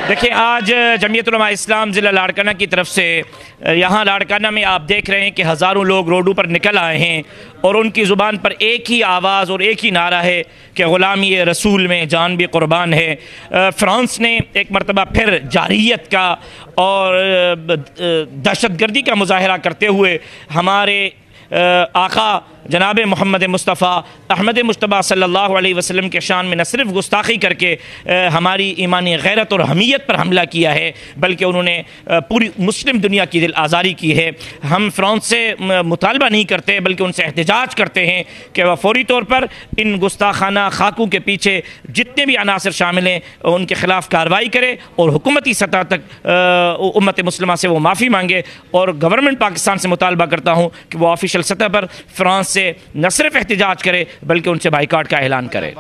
देखिए, आज जमीयत उलमा इस्लाम ज़िला लाड़काना की तरफ से यहाँ लाड़काना में आप देख रहे हैं कि हज़ारों लोग रोडों पर निकल आए हैं और उनकी ज़ुबान पर एक ही आवाज़ और एक ही नारा है कि ग़ुलामी रसूल में जान भी क़ुरबान है। फ़्रांस ने एक मरतबा फिर जारहियत का और दहशतगर्दी का मुज़ाहरा करते हुए हमारे आका जनाब मोहम्मद मुस्तफ़ा अहमद मुश्तबा सल्लल्लाहु अलैहि वसल्लम के शान में न सिर्फ गुस्ताखी करके हमारी ईमानी गैरत और हमीयत पर हमला किया है, बल्कि उन्होंने पूरी मुस्लिम दुनिया की दिल आज़ारी की है। हम फ्रांस से मुतालबा नहीं करते बल्कि उनसे एहतजाज करते हैं कि वह फौरी तौर पर इन गुस्ताखाना खाकों के पीछे जितने भी अनासर शामिल हैं उनके ख़िलाफ़ कार्रवाई करे और हुकूमती सतह तक उम्मत मुस्लिमा से वो माफ़ी मांगे। और गवर्नमेंट पाकिस्तान से मुतालबा करता हूँ कि वो ऑफिशियल सतह पर फ्रांस से न सिर्फ एहतिजाज करे बल्कि उनसे बाइकाट का ऐलान करे।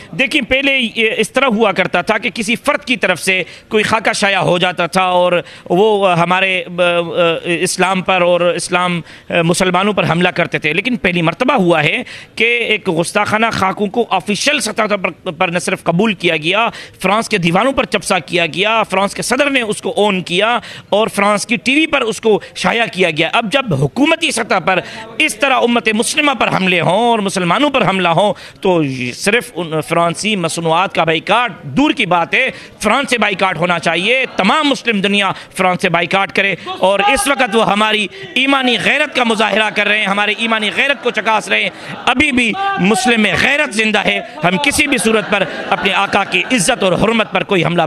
देखिए, पहले इस तरह हुआ करता था कि किसी फ़र्द की तरफ से कोई खाका शाया हो जाता था और वो हमारे इस्लाम पर और इस्लाम मुसलमानों पर हमला करते थे, लेकिन पहली मर्तबा हुआ है कि एक गुस्ताखाना खाकों को ऑफिशियल सतह पर न सिर्फ कबूल किया गया, फ्रांस के दीवानों पर चपसा किया गया, फ्रांस के सदर ने उसको ओन किया और फ्रांस की टीवी पर उसको शाया किया गया। अब जब हुकूमती सतह पर इस तरह उम्मत मुस्लिमा पर हमले हों और मुसलमानों पर हमला हो तो सिर्फ फ्रांसी मसनूआत का बाइकाट दूर की बात है, फ्रांस से बाइकाट होना चाहिए। तमाम मुस्लिम दुनिया फ्रांस से बाइकाट करे और इस वक्त वो हमारी ईमानी गैरत का मुजाहिरा कर रहे हैं, हमारे ईमानी गैरत को चकास रहे हैं। अभी भी मुस्लिम में गैरत जिंदा है। हम किसी भी सूरत पर अपने आका की इज्जत और हुर्मत पर कोई हमला